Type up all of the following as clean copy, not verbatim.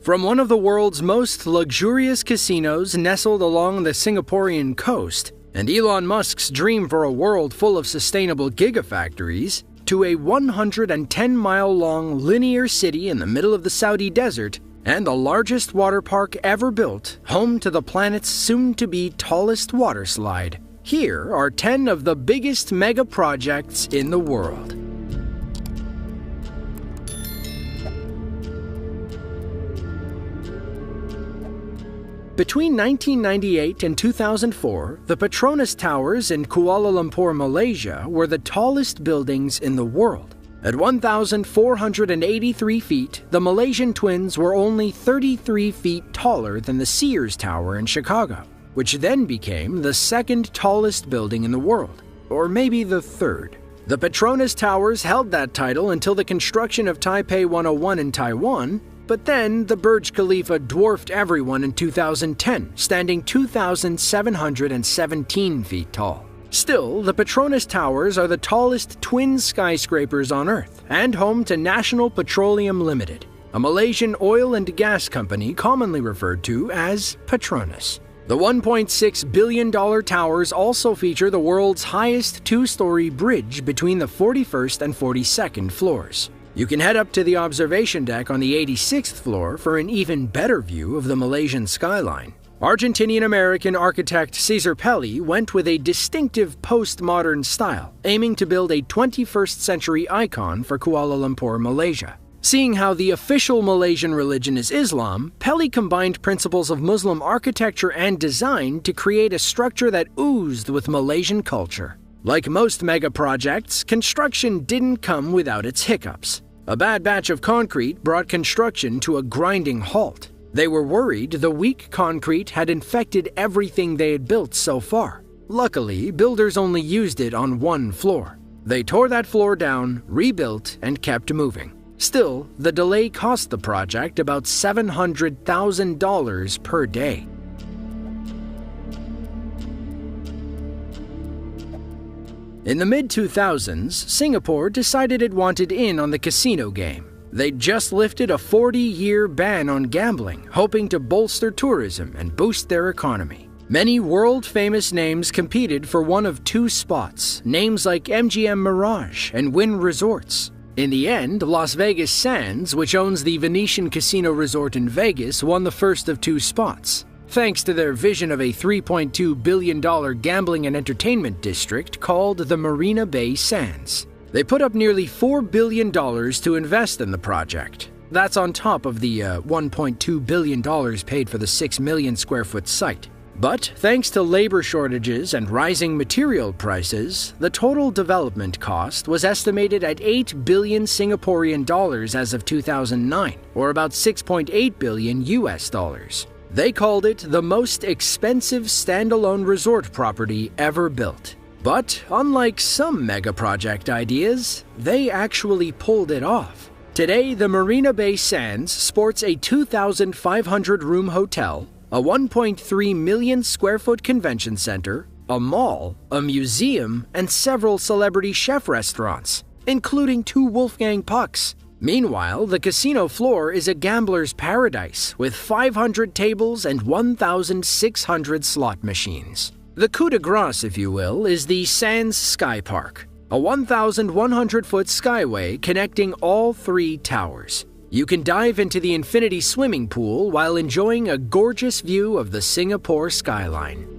From one of the world's most luxurious casinos nestled along the Singaporean coast, and Elon Musk's dream for a world full of sustainable gigafactories, to a 110-mile-long linear city in the middle of the Saudi desert, and the largest water park ever built, home to the planet's soon-to-be tallest water slide. Here are 10 of the biggest mega projects in the world. Between 1998 and 2004, the Petronas Towers in Kuala Lumpur, Malaysia, were the tallest buildings in the world. At 1,483 feet, the Malaysian twins were only 33 feet taller than the Sears Tower in Chicago, which then became the second tallest building in the world, or maybe the third. The Petronas Towers held that title until the construction of Taipei 101 in Taiwan, but then the Burj Khalifa dwarfed everyone in 2010, standing 2,717 feet tall. Still, the Petronas Towers are the tallest twin skyscrapers on Earth, and home to National Petroleum Limited, a Malaysian oil and gas company commonly referred to as Petronas. The $1.6 billion towers also feature the world's highest two-story bridge between the 41st and 42nd floors. You can head up to the observation deck on the 86th floor for an even better view of the Malaysian skyline. Argentinian-American architect Cesar Pelli went with a distinctive postmodern style, aiming to build a 21st century icon for Kuala Lumpur, Malaysia. Seeing how the official Malaysian religion is Islam, Pelli combined principles of Muslim architecture and design to create a structure that oozed with Malaysian culture. Like most mega projects, construction didn't come without its hiccups. A bad batch of concrete brought construction to a grinding halt. They were worried the weak concrete had infected everything they had built so far. Luckily, builders only used it on one floor. They tore that floor down, rebuilt, and kept moving. Still, the delay cost the project about $700,000 per day. In the mid-2000s, Singapore decided it wanted in on the casino game. They'd just lifted a 40-year ban on gambling, hoping to bolster tourism and boost their economy. Many world-famous names competed for one of two spots, names like MGM Mirage and Wynn Resorts. In the end, Las Vegas Sands, which owns the Venetian Casino Resort in Vegas, won the first of two spots. Thanks to their vision of a $3.2 billion gambling and entertainment district called the Marina Bay Sands. They put up nearly $4 billion to invest in the project. That's on top of the $1.2 billion paid for the 6 million square foot site. But thanks to labor shortages and rising material prices, the total development cost was estimated at 8 billion Singaporean dollars as of 2009, or about 6.8 billion US dollars. They called it the most expensive standalone resort property ever built. But unlike some mega project ideas, they actually pulled it off. Today, the Marina Bay Sands sports a 2,500-room hotel, a 1.3 million square foot convention center, a mall, a museum, and several celebrity chef restaurants, including 2 Wolfgang Pucks. Meanwhile, the casino floor is a gambler's paradise with 500 tables and 1,600 slot machines. The coup de grace, if you will, is the Sands Sky Park, a 1,100-foot skyway connecting all 3 towers. You can dive into the infinity swimming pool while enjoying a gorgeous view of the Singapore skyline.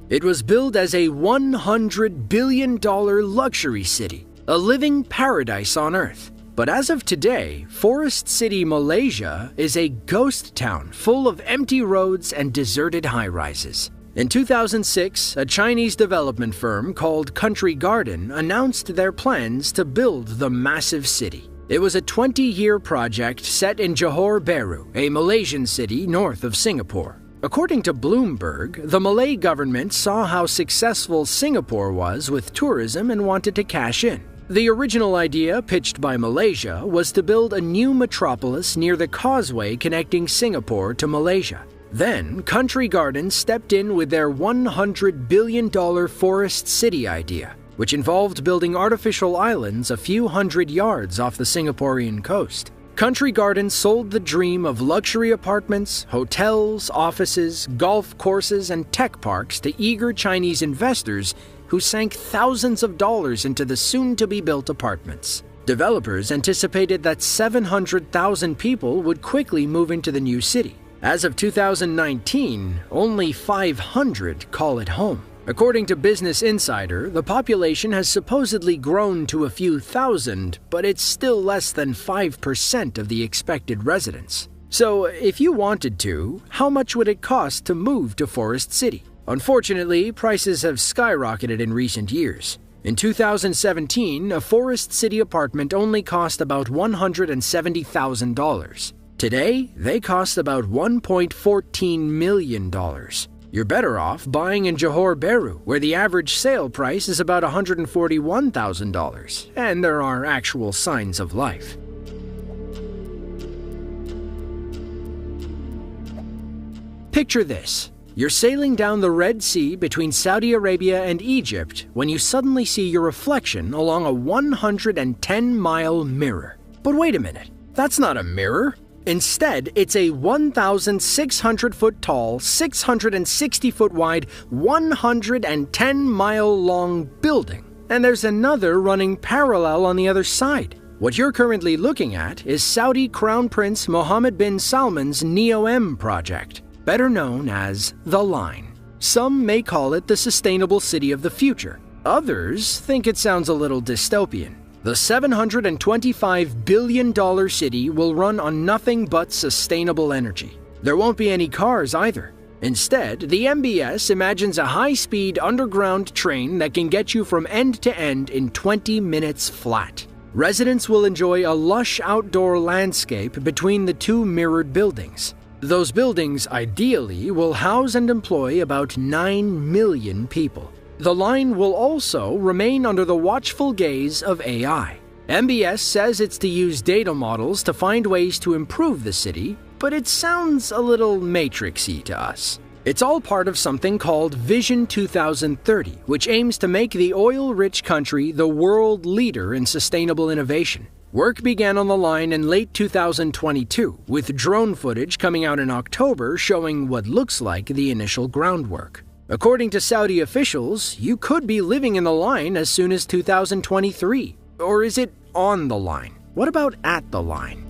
It was billed as a $100 billion luxury city, a living paradise on Earth. But as of today, Forest City, Malaysia is a ghost town full of empty roads and deserted high-rises. In 2006, a Chinese development firm called Country Garden announced their plans to build the massive city. It was a 20-year project set in Johor Bahru, a Malaysian city north of Singapore. According to Bloomberg, the Malay government saw how successful Singapore was with tourism and wanted to cash in. The original idea, pitched by Malaysia, was to build a new metropolis near the causeway connecting Singapore to Malaysia. Then, Country Garden stepped in with their $100 billion Forest City idea. which involved building artificial islands a few hundred yards off the Singaporean coast. Country Gardens sold the dream of luxury apartments, hotels, offices, golf courses, and tech parks to eager Chinese investors who sank thousands of dollars into the soon-to-be-built apartments. Developers anticipated that 700,000 people would quickly move into the new city. As of 2019, only 500 call it home. According to Business Insider, the population has supposedly grown to a few thousand, but it's still less than 5% of the expected residents. So, if you wanted to, how much would it cost to move to Forest City? Unfortunately, prices have skyrocketed in recent years. In 2017, a Forest City apartment only cost about $170,000. Today, they cost about $1.14 million. You're better off buying in Johor Bahru, where the average sale price is about $141,000, and there are actual signs of life. Picture this. You're sailing down the Red Sea between Saudi Arabia and Egypt when you suddenly see your reflection along a 110-mile mirror. But wait a minute, that's not a mirror. Instead, it's a 1,600-foot-tall, 660-foot-wide, 110-mile-long building. And there's another running parallel on the other side. What you're currently looking at is Saudi Crown Prince Mohammed bin Salman's Neom project, better known as The Line. Some may call it the sustainable city of the future. Others think it sounds a little dystopian. The $725 billion city will run on nothing but sustainable energy. There won't be any cars either. Instead, the MBS imagines a high-speed underground train that can get you from end to end in 20 minutes flat. Residents will enjoy a lush outdoor landscape between the two mirrored buildings. Those buildings, ideally, will house and employ about 9 million people. The line will also remain under the watchful gaze of AI. MBS says it's to use data models to find ways to improve the city, but it sounds a little matrixy to us. It's all part of something called Vision 2030, which aims to make the oil-rich country the world leader in sustainable innovation. Work began on the line in late 2022, with drone footage coming out in October showing what looks like the initial groundwork. According to Saudi officials, you could be living in the line as soon as 2023. Or is it on the line? What about at the line?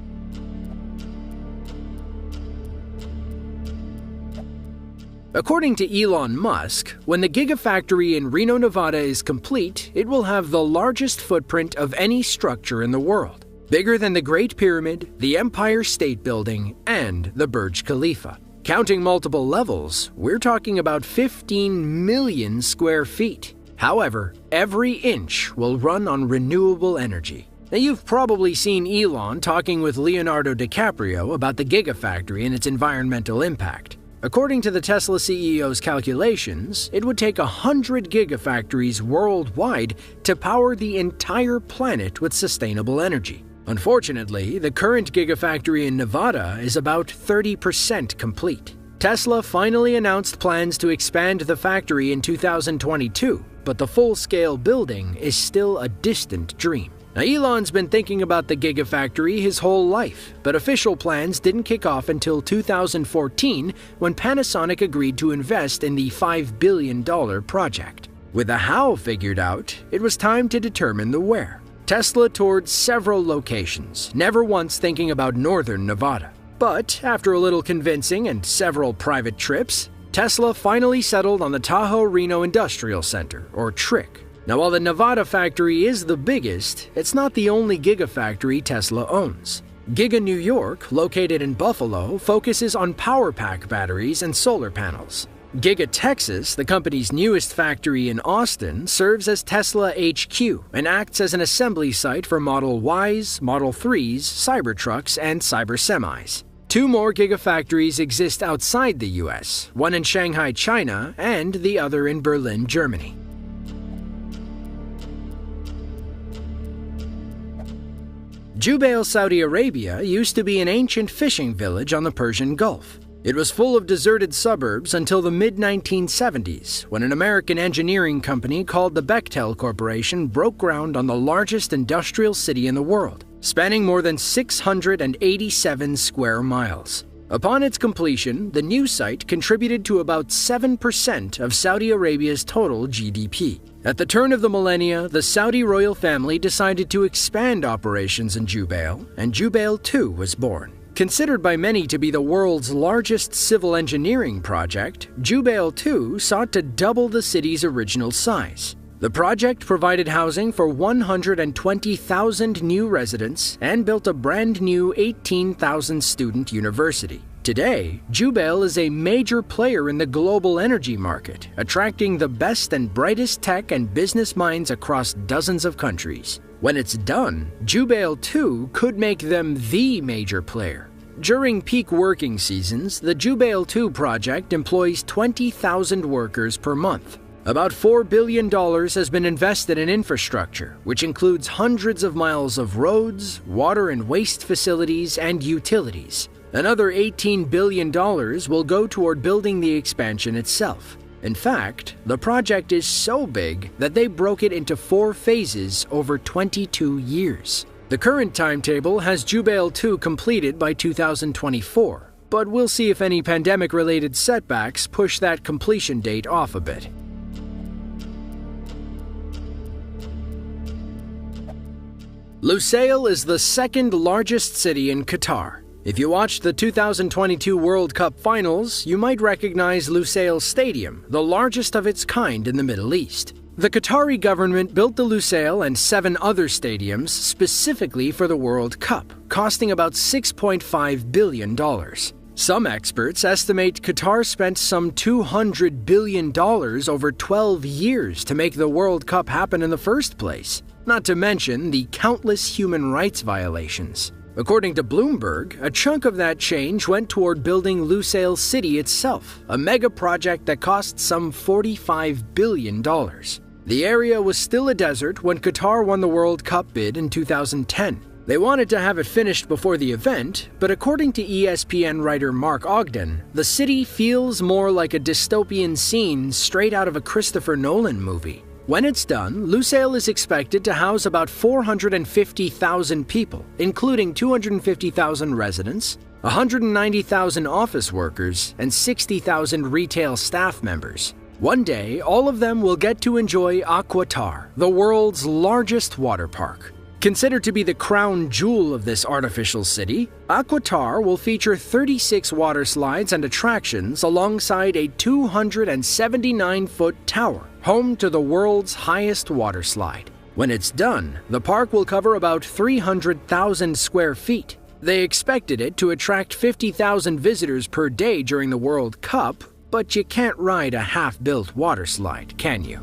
According to Elon Musk, when the Gigafactory in Reno, Nevada is complete, it will have the largest footprint of any structure in the world. Bigger than the Great Pyramid, the Empire State Building, and the Burj Khalifa. Counting multiple levels, we're talking about 15 million square feet. However, every inch will run on renewable energy. Now, you've probably seen Elon talking with Leonardo DiCaprio about the Gigafactory and its environmental impact. According to the Tesla CEO's calculations, it would take 100 gigafactories worldwide to power the entire planet with sustainable energy. Unfortunately, the current Gigafactory in Nevada is about 30% complete. Tesla finally announced plans to expand the factory in 2022, but the full-scale building is still a distant dream. Now, Elon's been thinking about the Gigafactory his whole life, but official plans didn't kick off until 2014 when Panasonic agreed to invest in the $5 billion project. With the how figured out, it was time to determine the where. Tesla toured several locations, never once thinking about northern Nevada. But after a little convincing and several private trips, Tesla finally settled on the Tahoe Reno Industrial Center, or TRIC. Now, while the Nevada factory is the biggest, it's not the only Gigafactory Tesla owns. Giga New York, located in Buffalo, focuses on power pack batteries and solar panels. Giga Texas, the company's newest factory in Austin, serves as Tesla HQ and acts as an assembly site for Model Ys, Model 3s, Cybertrucks, and Cybersemis. 2 more Gigafactories exist outside the US, one in Shanghai, China, and the other in Berlin, Germany. Jubail, Saudi Arabia used to be an ancient fishing village on the Persian Gulf. It was full of deserted suburbs until the mid-1970s, when an American engineering company called the Bechtel Corporation broke ground on the largest industrial city in the world, spanning more than 687 square miles. Upon its completion, the new site contributed to about 7% of Saudi Arabia's total GDP. At the turn of the millennia, the Saudi royal family decided to expand operations in Jubail, and Jubail II was born. Considered by many to be the world's largest civil engineering project, Jubail II sought to double the city's original size. The project provided housing for 120,000 new residents and built a brand new 18,000-student university. Today, Jubail is a major player in the global energy market, attracting the best and brightest tech and business minds across dozens of countries. When it's done, Jubail II could make them the major player. During peak working seasons, the Jubail II project employs 20,000 workers per month. About $4 billion has been invested in infrastructure, which includes hundreds of miles of roads, water and waste facilities, and utilities. Another $18 billion will go toward building the expansion itself. In fact, the project is so big that they broke it into 4 phases over 22 years. The current timetable has Jubail II completed by 2024, but we'll see if any pandemic-related setbacks push that completion date off a bit. Lusail is the second largest city in Qatar. If you watched the 2022 World Cup Finals, you might recognize Lusail Stadium, the largest of its kind in the Middle East. The Qatari government built the Lusail and 7 other stadiums specifically for the World Cup, costing about $6.5 billion. Some experts estimate Qatar spent some $200 billion over 12 years to make the World Cup happen in the first place, not to mention the countless human rights violations. According to Bloomberg, a chunk of that change went toward building Lusail City itself, a mega project that cost some $45 billion. The area was still a desert when Qatar won the World Cup bid in 2010. They wanted to have it finished before the event, but according to ESPN writer Mark Ogden, the city feels more like a dystopian scene straight out of a Christopher Nolan movie. When it's done, Lusail is expected to house about 450,000 people, including 250,000 residents, 190,000 office workers, and 60,000 retail staff members. One day, all of them will get to enjoy Aquatar, the world's largest water park. Considered to be the crown jewel of this artificial city, Aquatar will feature 36 water slides and attractions alongside a 279-foot tower, home to the world's highest water slide. When it's done, the park will cover about 300,000 square feet. They expected it to attract 50,000 visitors per day during the World Cup, but you can't ride a half-built water slide, can you?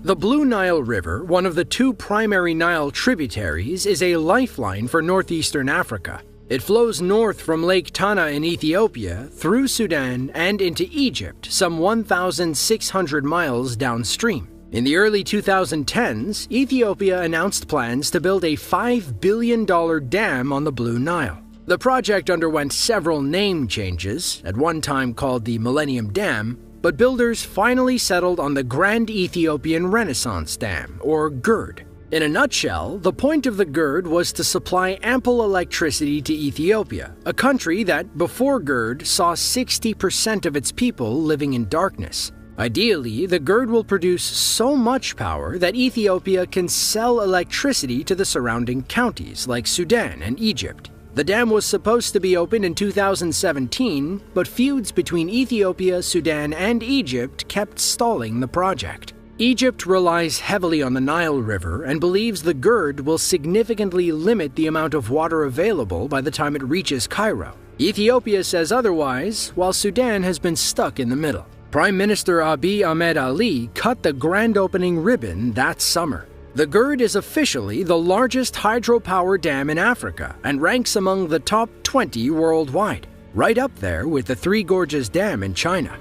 The Blue Nile River, one of the 2 primary Nile tributaries, is a lifeline for northeastern Africa. It flows north from Lake Tana in Ethiopia, through Sudan, and into Egypt, some 1,600 miles downstream. In the early 2010s, Ethiopia announced plans to build a $5 billion dam on the Blue Nile. The project underwent several name changes, at one time called the Millennium Dam, but builders finally settled on the Grand Ethiopian Renaissance Dam, or GERD. In a nutshell, the point of the GERD was to supply ample electricity to Ethiopia, a country that, before GERD, saw 60% of its people living in darkness. Ideally, the GERD will produce so much power that Ethiopia can sell electricity to the surrounding counties like Sudan and Egypt. The dam was supposed to be opened in 2017, but feuds between Ethiopia, Sudan, and Egypt kept stalling the project. Egypt relies heavily on the Nile River and believes the GERD will significantly limit the amount of water available by the time it reaches Cairo. Ethiopia says otherwise, while Sudan has been stuck in the middle. Prime Minister Abiy Ahmed Ali cut the grand opening ribbon that summer. The GERD is officially the largest hydropower dam in Africa and ranks among the top 20 worldwide, right up there with the Three Gorges Dam in China.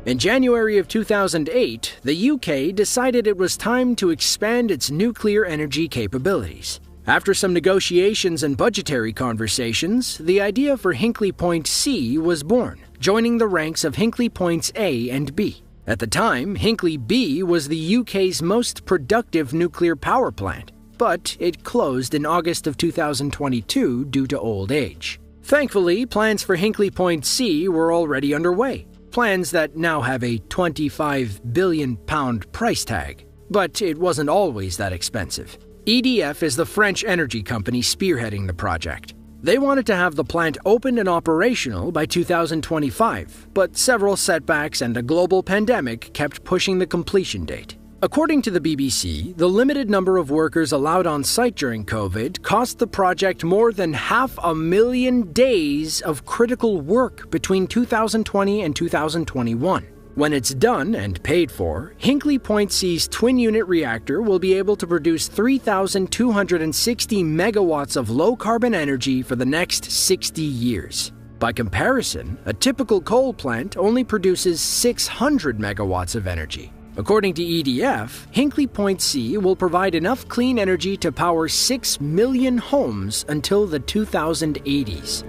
In January of 2008, the UK decided it was time to expand its nuclear energy capabilities. After some negotiations and budgetary conversations, the idea for Hinkley Point C was born, joining the ranks of Hinkley Points A and B. At the time, Hinkley B was the UK's most productive nuclear power plant, but it closed in August of 2022 due to old age. Thankfully, plans for Hinkley Point C were already underway, plans that now have a £25 billion price tag. But it wasn't always that expensive. EDF is the French energy company spearheading the project. They wanted to have the plant open and operational by 2025, but several setbacks and a global pandemic kept pushing the completion date. According to the BBC, the limited number of workers allowed on site during COVID cost the project more than 500,000 days of critical work between 2020 and 2021. When it's done and paid for, Hinkley Point C's twin-unit reactor will be able to produce 3,260 megawatts of low-carbon energy for the next 60 years. By comparison, a typical coal plant only produces 600 megawatts of energy. According to EDF, Hinkley Point C will provide enough clean energy to power 6 million homes until the 2080s.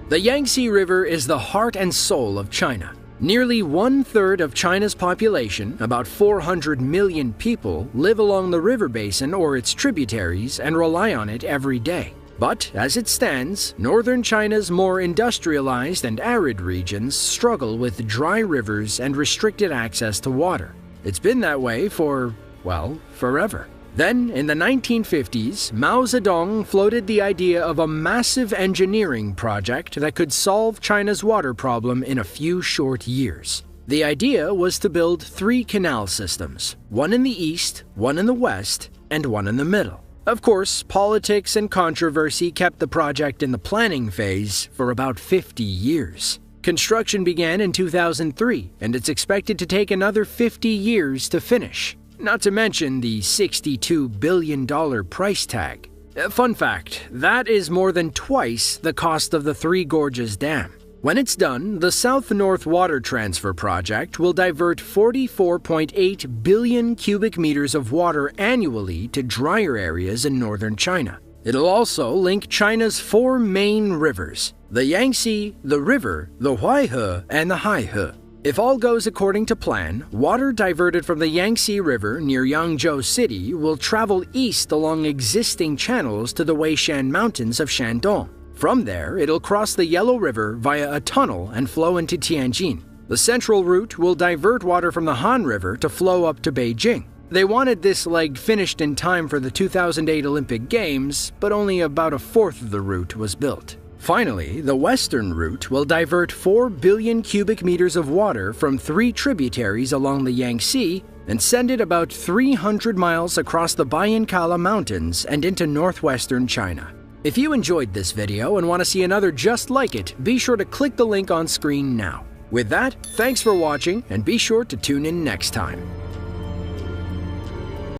The Yangtze River is the heart and soul of China. Nearly one-third of China's population, about 400 million people, live along the river basin or its tributaries and rely on it every day. But as it stands, northern China's more industrialized and arid regions struggle with dry rivers and restricted access to water. It's been that way for, well, forever. Then, in the 1950s, Mao Zedong floated the idea of a massive engineering project that could solve China's water problem in a few short years. The idea was to build 3 canal systems, one in the east, one in the west, and one in the middle. Of course, politics and controversy kept the project in the planning phase for about 50 years. Construction began in 2003, and it's expected to take another 50 years to finish. Not to mention the $62 billion price tag. Fun fact, that is more than twice the cost of the Three Gorges Dam. When it's done, the South-North Water Transfer Project will divert 44.8 billion cubic meters of water annually to drier areas in northern China. It'll also link China's 4 main rivers: the Yangtze, the River, the Huaihe, and the Haihe. If all goes according to plan, water diverted from the Yangtze River near Yangzhou City will travel east along existing channels to the Weishan Mountains of Shandong. From there, it'll cross the Yellow River via a tunnel and flow into Tianjin. The central route will divert water from the Han River to flow up to Beijing. They wanted this leg finished in time for the 2008 Olympic Games, but only about a fourth of the route was built. Finally, the western route will divert 4 billion cubic meters of water from 3 tributaries along the Yangtze and send it about 300 miles across the Bayankala Mountains and into northwestern China. If you enjoyed this video and want to see another just like it, be sure to click the link on screen now. With that, thanks for watching and be sure to tune in next time.